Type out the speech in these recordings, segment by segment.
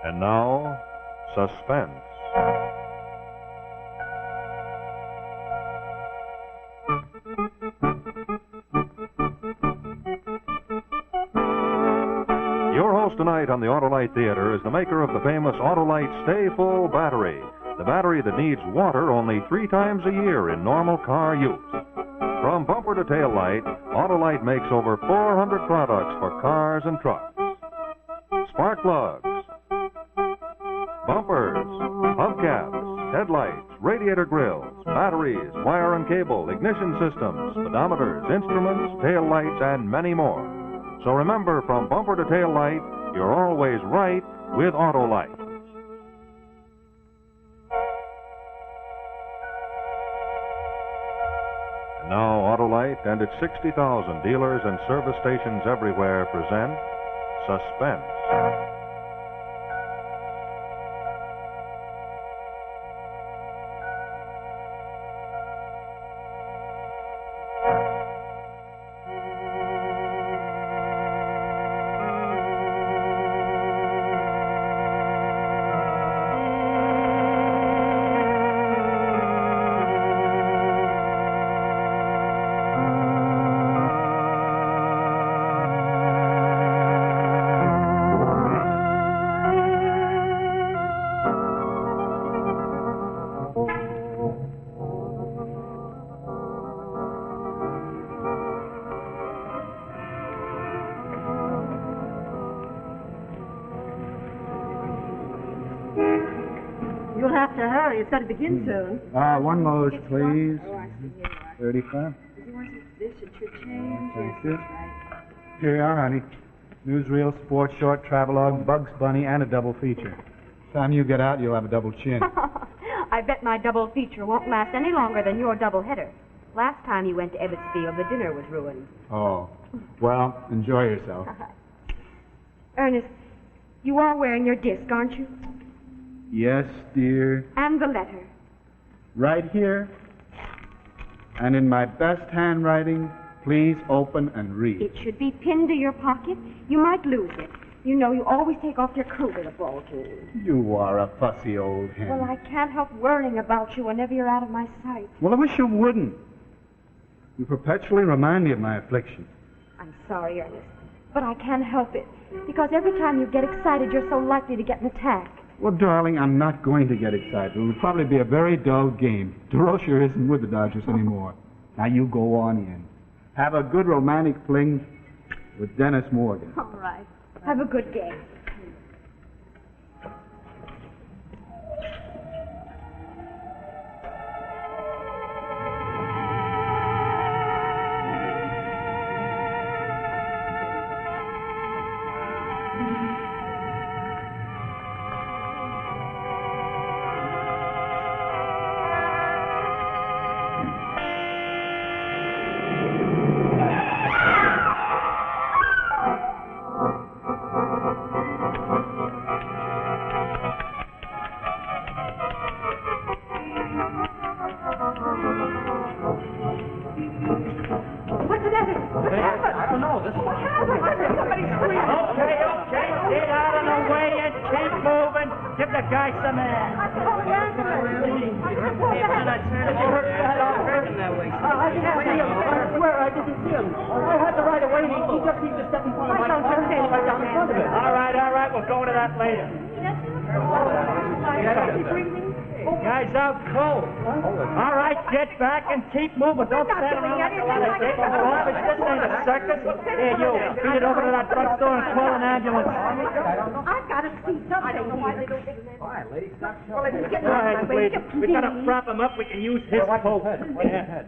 And now, Suspense. Your host tonight on the Autolite Theater is the maker of the famous Autolite Stay Full battery, the battery that needs water only 3 times a year in normal car use. From bumper to tail light, Autolite makes over 400 products for cars and trucks. Spark plugs, bumpers, hubcaps, headlights, radiator grills, batteries, wire and cable, ignition systems, speedometers, instruments, tail lights, and many more. So remember, from bumper to tail light, you're always right with Autolite. And now Autolite and its 60,000 dealers and service stations everywhere present Suspense. You'll have to hurry. It's got to begin soon. One Lowe's, please. 35. Did you want this at your change? Thank you. Here you are, honey. Newsreel, sports short, travelogue, Bugs Bunny, and a double feature. Time you get out, you'll have a double chin. I bet my double feature won't last any longer than your double header. Last time you went to Ebbetsfield, the dinner was ruined. Oh. Well, enjoy yourself. Ernest, you are wearing your disc, aren't you? Yes, dear. And the letter. Right here. And in my best handwriting, please open and read. It should be pinned to your pocket. You might lose it. You know, you always take off your coat at a ball game. You are a fussy old hen. Well, I can't help worrying about you whenever you're out of my sight. Well, I wish you wouldn't. You perpetually remind me of my affliction. I'm sorry, Ernest, but I can't help it. Because every time you get excited, you're so likely to get an attack. Well, darling, I'm not going to get excited. It will probably be a very dull game. DeRocher isn't with the Dodgers anymore. Now you go on in. Have a good romantic fling with Dennis Morgan. All right. Have a good game. Guy's out cold. All right, get back and keep moving. Don't stand around like a lot of people. This ain't a circus. Here, you. Beat it over to that drugstore and call an ambulance. I've got to see something. Well, it's getting all right, please. We gotta prop him up. We can use his coat. Yeah.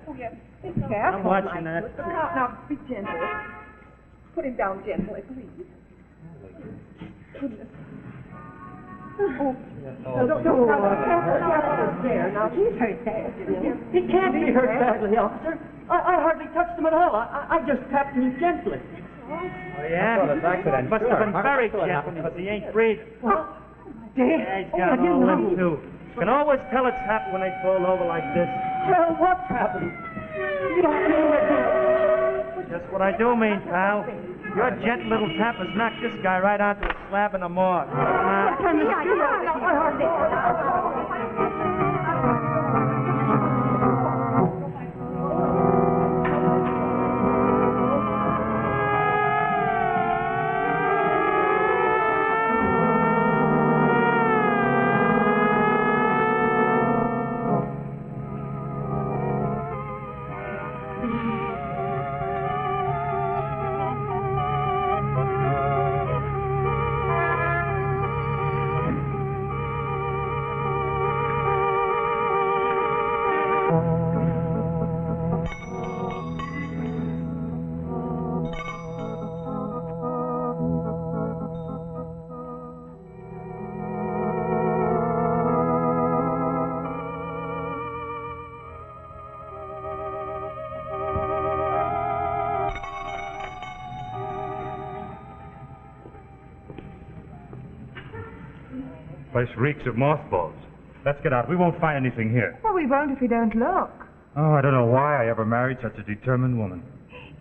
Be careful. I'm watching that. Now, be gentle. Put him down gently, please. Goodness. Oh. Don't there. Now, he's hurt bad. He can't be hurt badly, officer. I hardly touched him at all. I just tapped him gently. Oh, yeah? Must have been very gentle, because he ain't breathing. Well, Yeah, he's got all in, too. You can always tell it's happened when they fall over like this. Well, what's happened? You don't mean that Just what I do mean, pal. Your gentle little tap has knocked this guy right onto a slab in the morgue. Place reeks of mothballs. Let's get out. We won't find anything here. Well, we won't if we don't look. Oh, I don't know why I ever married such a determined woman.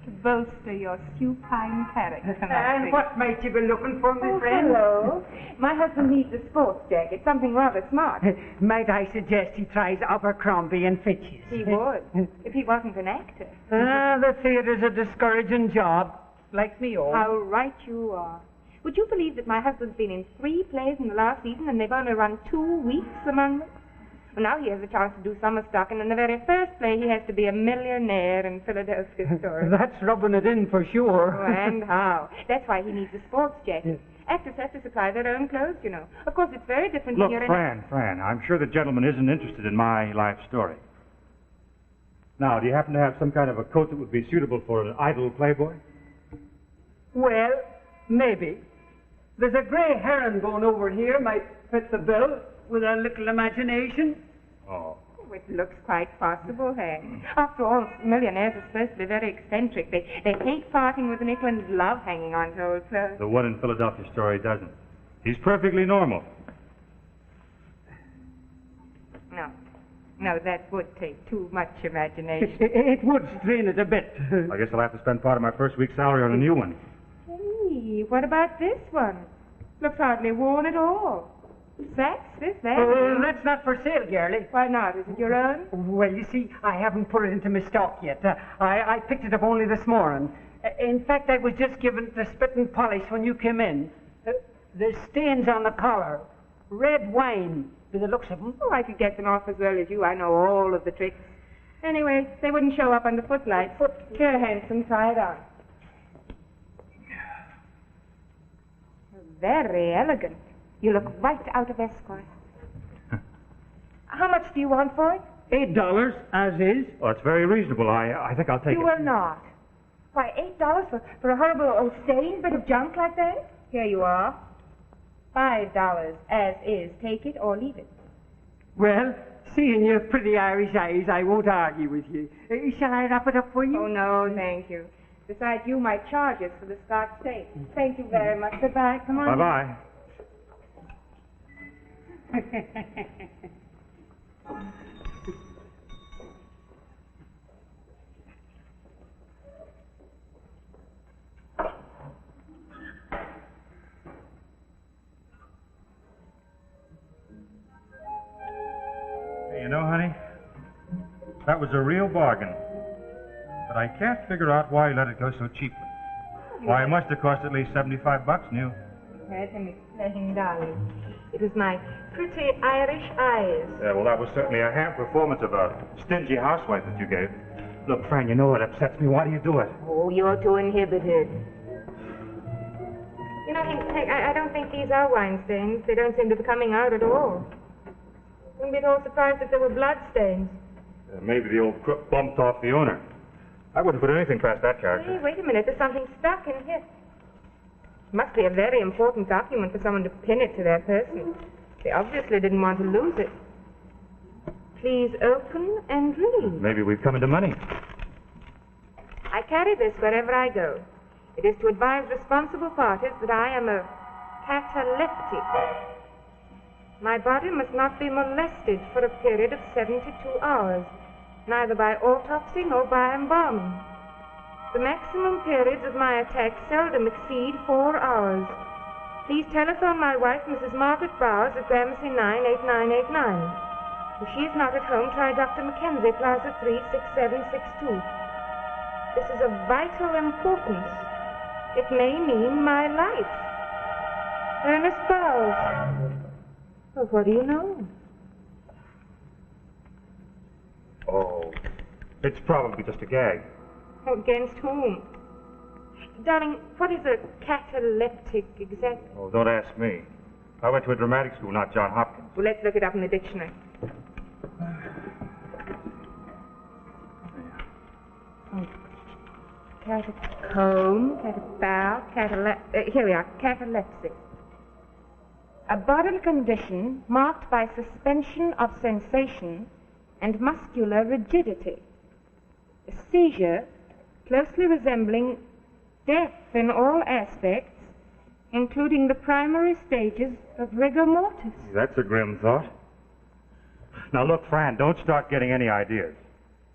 To bolster your supine character. And what might you be looking for, my friend? Hello. My husband needs a sports jacket, something rather smart. Might I suggest he tries Abercrombie and Fitch's? He would, if he wasn't an actor. The theatre's a discouraging job, like me own. How right you are. Would you believe that my husband's been in 3 plays in the last season and they've only run 2 weeks among them? Well, now he has a chance to do summer stock, and in the very first play he has to be a millionaire in Philadelphia story. That's rubbing it in for sure. Oh, and how? That's why he needs a sports jacket. Actors have to supply their own clothes, you know. Of course, it's very different Look, when you're Fran, I'm sure the gentleman isn't interested in my life story. Now, do you happen to have some kind of a coat that would be suitable for an idle playboy? Well, maybe. There's a grey heron going over here, might fit the bill with a little imagination. Oh. It looks quite possible, hey? After all, millionaires are supposed to be very eccentric. They hate parting with a nickel and love hanging on to old clothes. The one in Philadelphia story doesn't. He's perfectly normal. No, that would take too much imagination. It would strain it a bit. I guess I'll have to spend part of my first week's salary on a new one. Hey, what about this one? Looks hardly worn at all. That's that. That's not for sale, girlie. Why not? Is it your own? Well, you see, I haven't put it into my stock yet. I picked it up only this morning. In fact, I was just given the spit and polish when you came in. There's stains on the collar. Red wine, by the looks of them. Oh, I could get them off as well as you. I know all of the tricks. Anyway, they wouldn't show up under footlights. Here, handsome, try it on. Very elegant. You look right out of Esquire. How much do you want for it? $8, as is. Oh, it's very reasonable. I think I'll take You it. will not. Why, $8 for a horrible old stained bit of junk like that? Here you are. $5 as is. Take it or leave it. Well, seeing your pretty Irish eyes, I won't argue with you. Shall I wrap it up for you? Oh, no, thank you. Besides, you might charge us for the Scotch steak. Thank you very much. Goodbye. Come on. Bye-bye. Hey, you know, honey, that was a real bargain. But I can't figure out why you let it go so cheaply. Why, it must have cost at least $75 new. Let him explain, darling. It was my pretty Irish eyes. Yeah, well, that was certainly a ham performance of a stingy housewife that you gave. Look, Fran, you know what upsets me. Why do you do it? Oh, you're too inhibited. You know, I don't think these are wine stains. They don't seem to be coming out at all. Wouldn't be at all surprised if they were blood stains. Maybe the old crook bumped off the owner. I wouldn't put anything past that character. Hey, wait a minute. There's something stuck in here. Must be a very important document for someone to pin it to their person. They obviously didn't want to lose it. Please open and read. Maybe we've come into money. I carry this wherever I go. It is to advise responsible parties that I am a cataleptic. My body must not be molested for a period of 72 hours, neither by autopsy nor by embalming. The maximum periods of my attack seldom exceed 4 hours. Please telephone my wife, Mrs. Margaret Bowers, at Gramercy 98989. If she is not at home, try Dr. Mackenzie, Plaza 36762. This is of vital importance. It may mean my life. Ernest Bowers. Well, what do you know? Oh, it's probably just a gag. Against whom? Darling, what is a cataleptic exactly? Oh, don't ask me. I went to a dramatic school, not John Hopkins. Well, let's look it up in the dictionary. Catacomb, here we are, catalepsy. A bodily condition marked by suspension of sensation and muscular rigidity. A seizure closely resembling death in all aspects, including the primary stages of rigor mortis. That's a grim thought. Now look, Fran, don't start getting any ideas.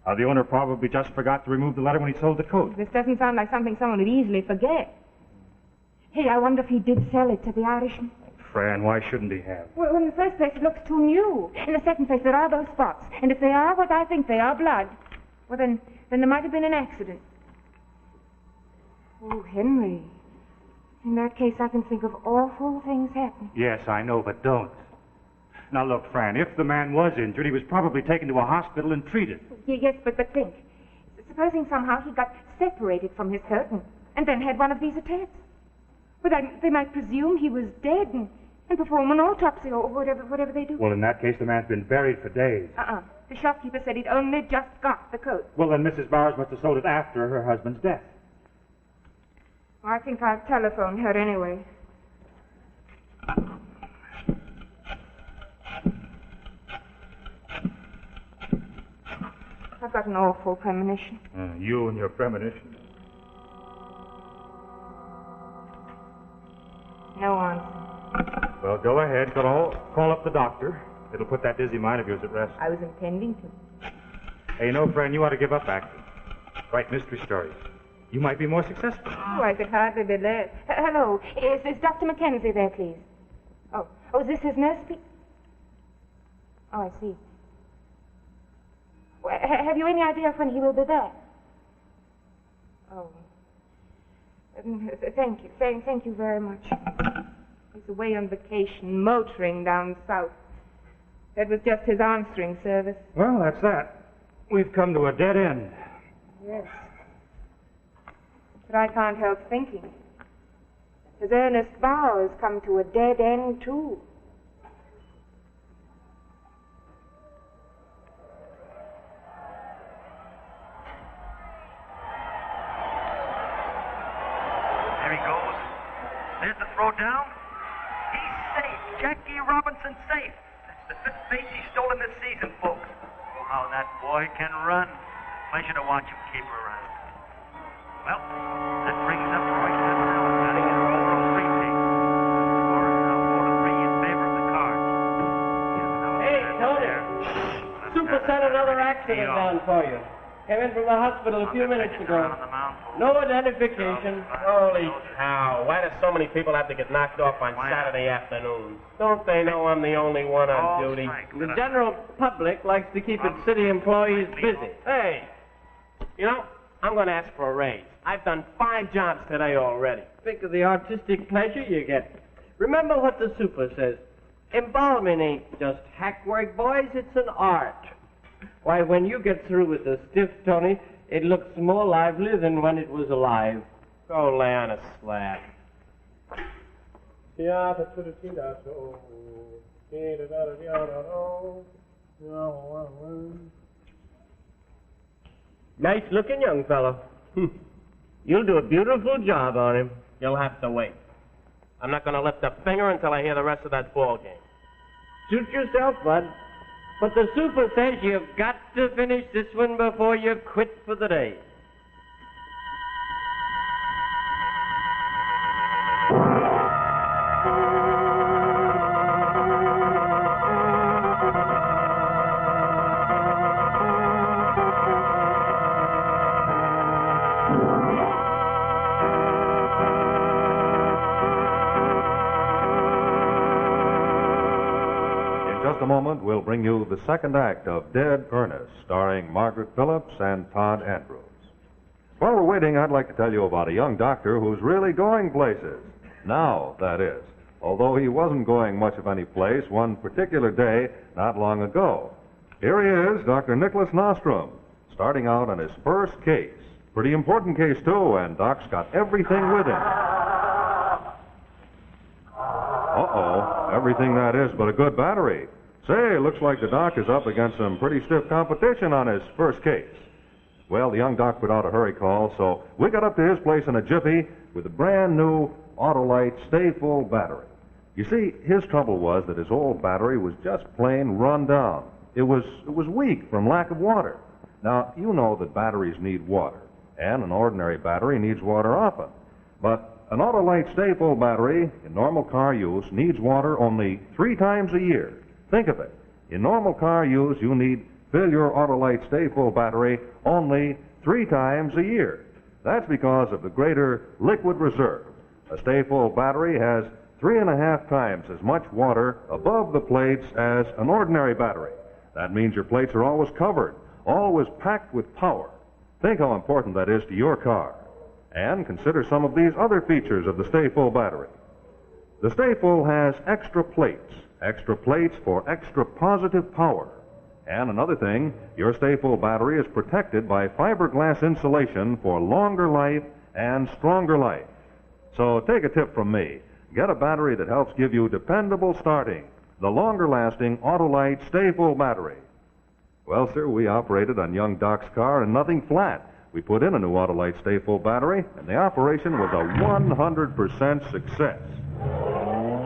The owner probably just forgot to remove the letter when he sold the coat. This doesn't sound like something someone would easily forget. Hey, I wonder if he did sell it to the Irishman. Fran, why shouldn't he have? Well, in the first place, it looks too new. In the second place, there are those spots. And if they are what I think they are, blood, well, then there might have been an accident. Oh, Henry. In that case, I can think of awful things happening. Yes, I know, but don't. Now, look, Fran, if the man was injured, he was probably taken to a hospital and treated. Yes, but think. Supposing somehow he got separated from his coat and then had one of these attacks. Well, they might presume he was dead and perform an autopsy or whatever they do. Well, in that case, the man's been buried for days. The shopkeeper said he'd only just got the coat. Well, then Mrs. Bowers must have sold it after her husband's death. Well, I think I'll telephone her anyway. I've got an awful premonition. You and your premonition. No answer. Well, go ahead. Call up the doctor. It'll put that dizzy mind of yours at rest. I was intending to. Hey, you know, friend, you ought to give up acting. Write mystery stories. You might be more successful. Oh, I could hardly be less. Hello, is Dr. Mackenzie there, please? Oh, is this his nurse? Oh, I see. Well, have you any idea when he will be back? Oh. Thank you. Thank you very much. He's away on vacation, motoring down south. That was just his answering service. Well, that's that. We've come to a dead end. Yes. But I can't help thinking. Has Ernest Bowers come to a dead end, too? There he goes. There's the throw down. He's safe. Jackie Robinson safe. That's the fifth base he's stolen this season, folks. Oh, how that boy can run. Pleasure to watch him keep her around. Well, that brings up Roy Cavanagh batting in an overall three take. Score is now 4-3 in favor of the Cards. Hey, Tony. Super sent another accident down for you. Came in from the hospital a few minutes ago. No identification. Holy cow. Why do so many people have to get knocked off on Saturday afternoons? Don't they know I'm the only one on duty? The general public likes to keep its city employees busy. Hey, you know, I'm going to ask for a raise. I've done 5 jobs today already. Think of the artistic pleasure you get. Remember what the super says. Embalming ain't just hack work, boys. It's an art. Why, when you get through with the stiff, Tony, it looks more lively than when it was alive. Go lay on a slab. Nice looking young fellow. You'll do a beautiful job on him. You'll have to wait. I'm not going to lift a finger until I hear the rest of that ball game. Suit yourself, bud. But the super says you've got to finish this one before you quit for the day. just a moment, we'll bring you the second act of Dead Ernest, starring Margaret Phillips and Todd Andrews. While we're waiting, I'd like to tell you about a young doctor who's really going places. Now, that is. Although he wasn't going much of any place one particular day not long ago. Here he is, Dr. Nicholas Nostrum, starting out on his first case. Pretty important case, too, and Doc's got everything with him. Uh-oh, everything that is but a good battery. Say, looks like the Doc is up against some pretty stiff competition on his first case. Well, the young Doc put out a hurry call, so we got up to his place in a jiffy with a brand new Autolite Stay Full battery. You see, his trouble was that his old battery was just plain run down. It was weak from lack of water. Now, you know that batteries need water, and an ordinary battery needs water often. But an Autolite Stay Full battery in normal car use needs water only 3 times a year. Think of it. In normal car use, you need fill your Autolite Stay Full battery only 3 times a year. That's because of the greater liquid reserve. A Stay Full battery has 3.5 times as much water above the plates as an ordinary battery. That means your plates are always covered, always packed with power. Think how important that is to your car. And consider some of these other features of the Stay Full battery. The Stay Full has extra plates for extra positive power. And another thing, your Stay Full battery is protected by fiberglass insulation for longer life and stronger life. So take a tip from me. Get a battery that helps give you dependable starting, the longer-lasting Autolite Stay Full battery. Well, sir, we operated on young Doc's car and nothing flat. We put in a new Autolite Stay Full battery, and the operation was a 100% success.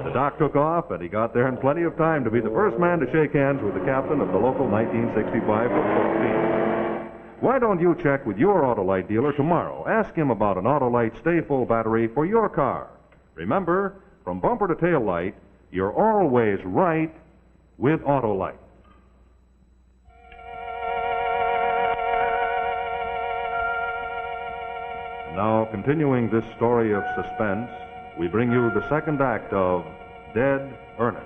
The Doc took off, and he got there in plenty of time to be the first man to shake hands with the captain of the local 1965 football team. Why don't you check with your Autolite dealer tomorrow? Ask him about an Autolite Stay Full battery for your car. Remember, from bumper to tail light, you're always right with Autolite. Now, continuing this story of suspense, we bring you the second act of Dead Ernest.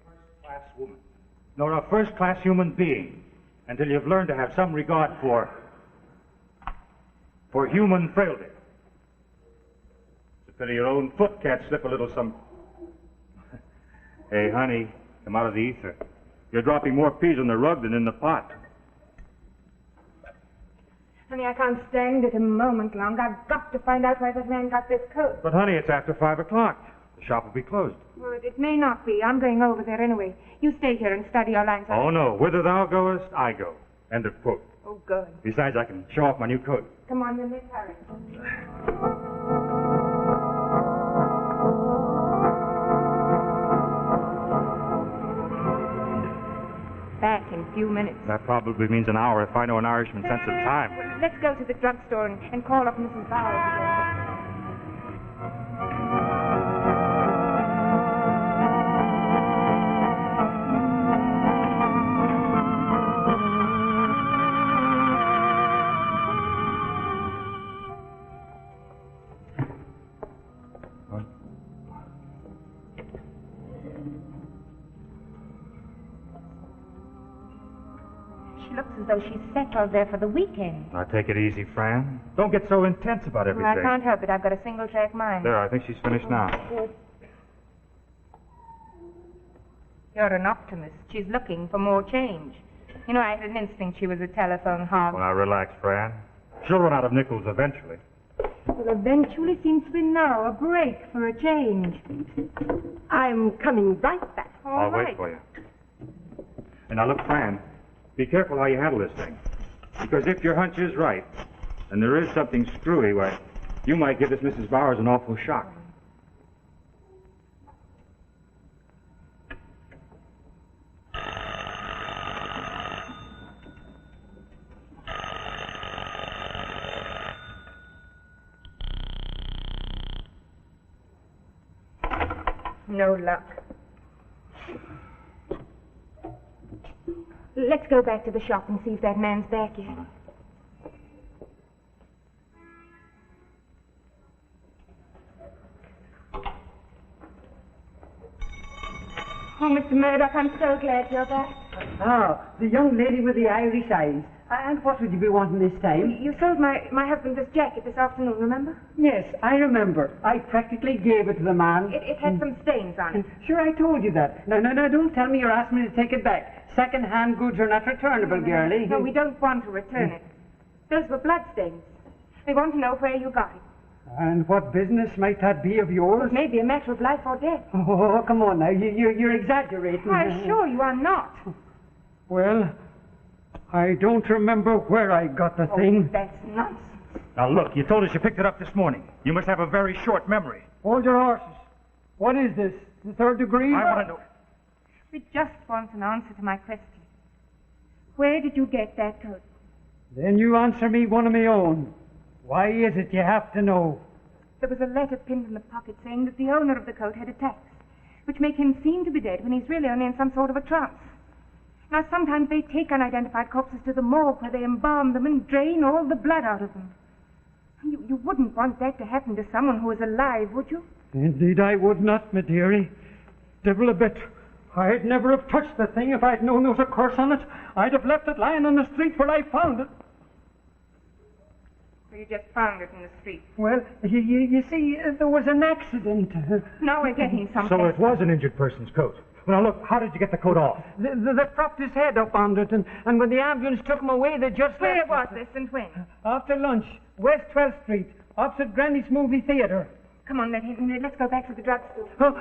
First-class woman, nor a first-class human being, until you've learned to have some regard for human frailty. It's a pity your own foot can't slip a little some... Hey, honey, come out of the ether. You're dropping more peas on the rug than in the pot. Honey, I can't stand it a moment longer. I've got to find out where that man got this coat. But, honey, it's after 5 o'clock. The shop will be closed. Well, it may not be. I'm going over there anyway. You stay here and study your lines. Oh, no. Whither thou goest, I go. End of quote. Oh, good. Besides, I can show off my new coat. Come on, then, let's hurry. Back in a few minutes. That probably means an hour if I know an Irishman's sense of time. Well, let's go to the drugstore and call up Mrs. Bowers again. As though she's settled there for the weekend. Now, take it easy, Fran. Don't get so intense about everything. Well, I can't help it. I've got a single-track mind. There, I think she's finished now. Good. You're an optimist. She's looking for more change. You know, I had an instinct she was a telephone hog. Well, now, relax, Fran. She'll run out of nickels eventually. Well, eventually seems to be now. A break for a change. I'm coming right back. I'll wait for you. And now, look, Fran. Be careful how you handle this thing. Because if your hunch is right, and there is something screwy, why, you might give this Mrs. Bowers an awful shock. No luck. Let's go back to the shop and see if that man's back yet. Oh, Mr. Murdoch, I'm so glad you're back. Ah, the young lady with the Irish eyes. And what would you be wanting this time? You sold my husband this jacket this afternoon, remember? Yes, I remember. I practically gave it to the man. It had some stains on it. Sure, I told you that. No, don't tell me you're asking me to take it back. Second-hand goods are not returnable, girlie. No, we don't want to return it. Those were blood stains. We want to know where you got it. And what business might that be of yours? It may be a matter of life or death. Oh, come on now. You're exaggerating. I assure you are not. Well, I don't remember where I got the thing. That's nonsense. Now, look, you told us you picked it up this morning. You must have a very short memory. Hold your horses. What is this? The third degree? I want to know. We just want an answer to my question. Where did you get that coat? Then you answer me one of my own. Why is it you have to know? There was a letter pinned in the pocket saying that the owner of the coat had attacks, which make him seem to be dead when he's really only in some sort of a trance. Now, sometimes they take unidentified corpses to the morgue where they embalm them and drain all the blood out of them. You wouldn't want that to happen to someone who is alive, would you? Indeed I would not, my dearie. Devil a bit. I'd never have touched the thing if I'd known there was a curse on it. I'd have left it lying on the street where I found it. You just found it in the street. Well, you see, there was an accident. Now we're getting something. So it was an injured person's coat. Well, now, look, how did you get the coat off? They propped his head up on it, and when the ambulance took him away, they just Where left was it. this and when? After lunch, West 12th Street, opposite Granny's Movie Theater. Come on, let's go back to the drugstore. Oh,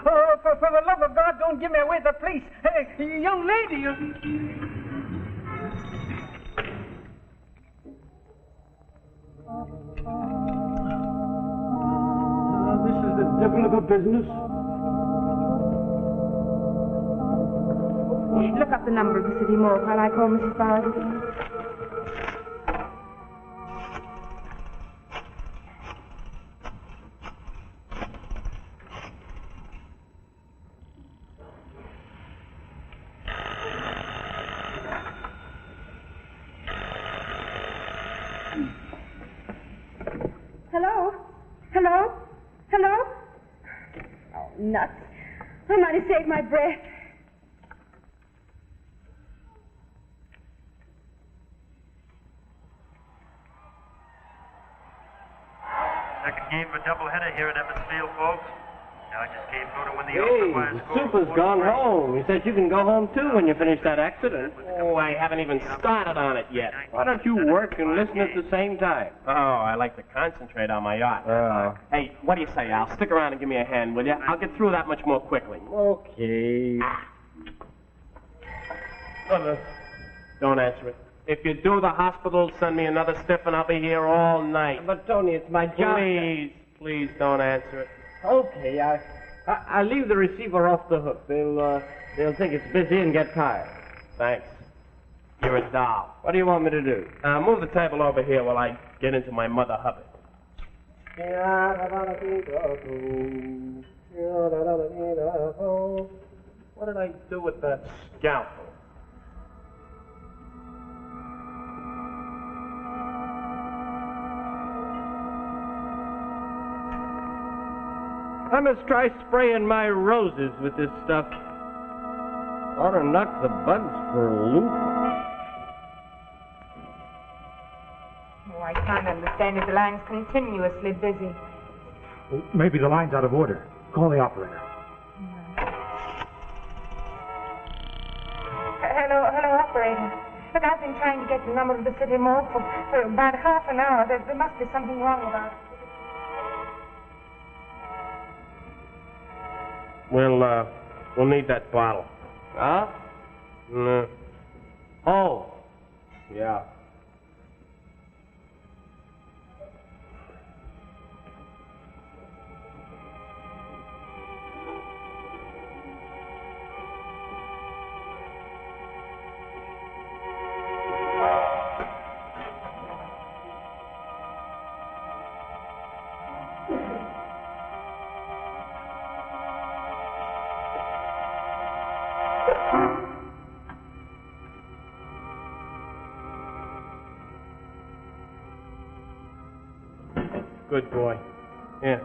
for the love of God, don't give me away to the police. Hey, young lady, this is the devil of a business. Look up the number of the city morgue while I call Mrs. Bowers again. Hello? Hello? Hello? Oh, nuts. I might have saved my breath. Second game of a doubleheader here at Evans Field, folks. Now I just came through to win the opener by a Hey, score. Super's gone home. He said you can go home too when you finish that accident. Oh, I haven't even started on it yet. Why don't you work and listen at the same time? Oh, I like to concentrate on my yacht. Oh. Hey, what do you say, Al? Stick around and give me a hand, will you? I'll get through that much more quickly. Okay. Don't answer it. If you do the hospital, send me another stiff and I'll be here all night. But Tony, it's my job. Please don't answer it. Okay, I'll leave the receiver off the hook. They'll think it's busy and get tired. Thanks. You're a doll. What do you want me to do? Move the table over here while I get into my mother hubbard. What did I do with that scalpel? I must try spraying my roses with this stuff. Ought to knock the bugs for a loop. Oh, I can't understand it. The line's continuously busy. Well, maybe the line's out of order. Call the operator. Hello, operator. Look, I've been trying to get the number of the city morgue for about half an hour. There must be something wrong about it. We'll need that bottle. Huh? No. Oh. Yeah. Good boy. Here.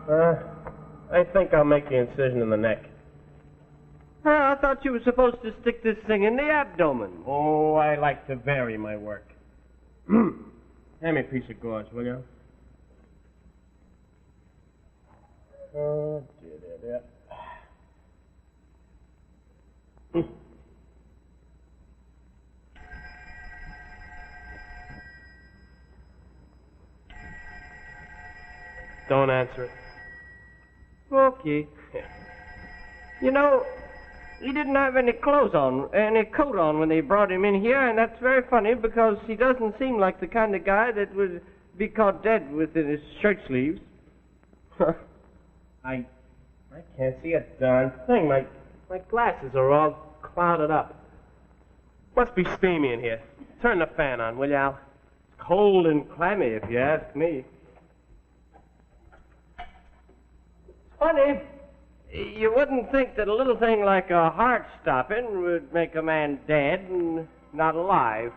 I think I'll make the incision in the neck. I thought you were supposed to stick this thing in the abdomen. Oh, I like to vary my work. Hand me a piece of gauze, will you? Oh, dear. Don't answer it. Okay. You know, he didn't have any coat on when they brought him in here, and that's very funny because he doesn't seem like the kind of guy that would be caught dead within his shirt sleeves. I can't see a darn thing. My glasses are all clouded up. Must be steamy in here. Turn the fan on, will you, Al? It's cold and clammy, if you ask me. It's funny. You wouldn't think that a little thing like a heart stopping would make a man dead and not alive.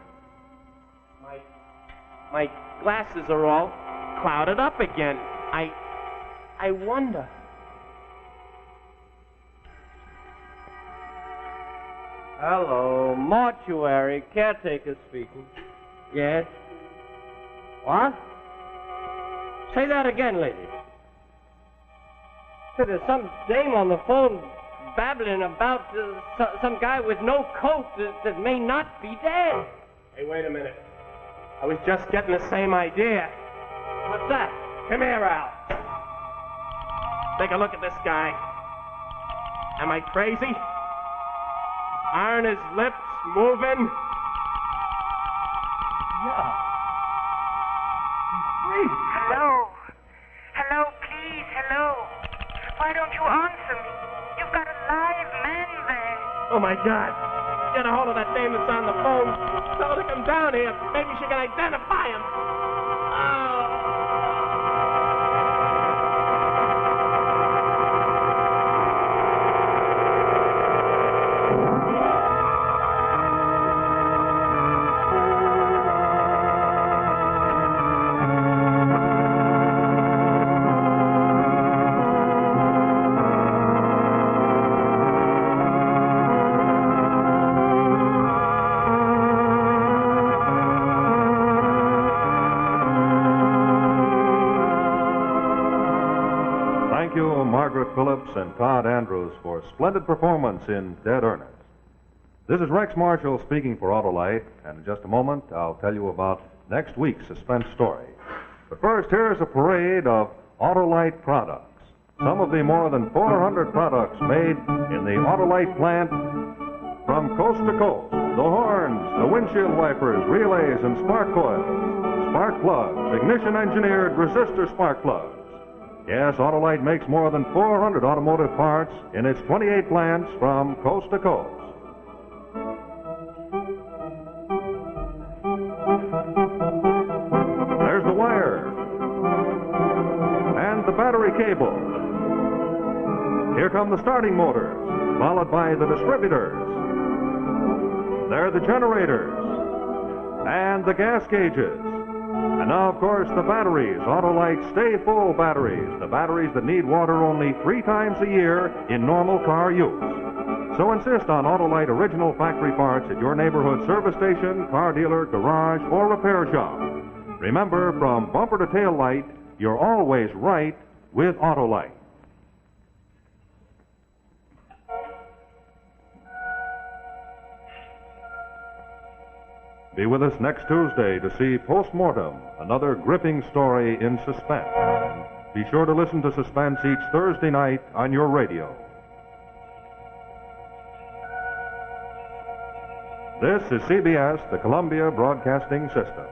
My glasses are all clouded up again. I wonder. Hello, mortuary caretaker speaking. Yes? What? Say that again, lady. So there's some dame on the phone babbling about some guy with no coat that may not be dead. Hey, wait a minute. I was just getting the same idea. What's that? Come here, Al. Take a look at this guy. Am I crazy? Aren't his lips moving? Yeah. Hello? Hello, please, hello. Why don't you answer me? You've got a live man there. Oh, my God. Get a hold of that dame that's on the phone. Tell her to come down here. Maybe she can identify him. Oh. Thank you, Margaret Phillips and Todd Andrews, for splendid performance in Dead Ernest. This is Rex Marshall speaking for Autolite, and in just a moment I'll tell you about next week's suspense story. But first, here's a parade of Autolite products. Some of the more than 400 products made in the Autolite plant from coast to coast. The horns, the windshield wipers, relays, and spark coils, spark plugs, ignition-engineered resistor spark plugs. Yes, Autolite makes more than 400 automotive parts in its 28 plants from coast to coast. There's the wire and the battery cable. Here come the starting motors, followed by the distributors. There are the generators and the gas gauges. And now, of course, the batteries, Autolite Stay Full batteries, the batteries that need water only 3 times a year in normal car use. So insist on Autolite original factory parts at your neighborhood service station, car dealer, garage, or repair shop. Remember, from bumper to tail light, you're always right with Autolite. Be with us next Tuesday to see Postmortem, another gripping story in suspense. Be sure to listen to Suspense each Thursday night on your radio. This is CBS, the Columbia Broadcasting System.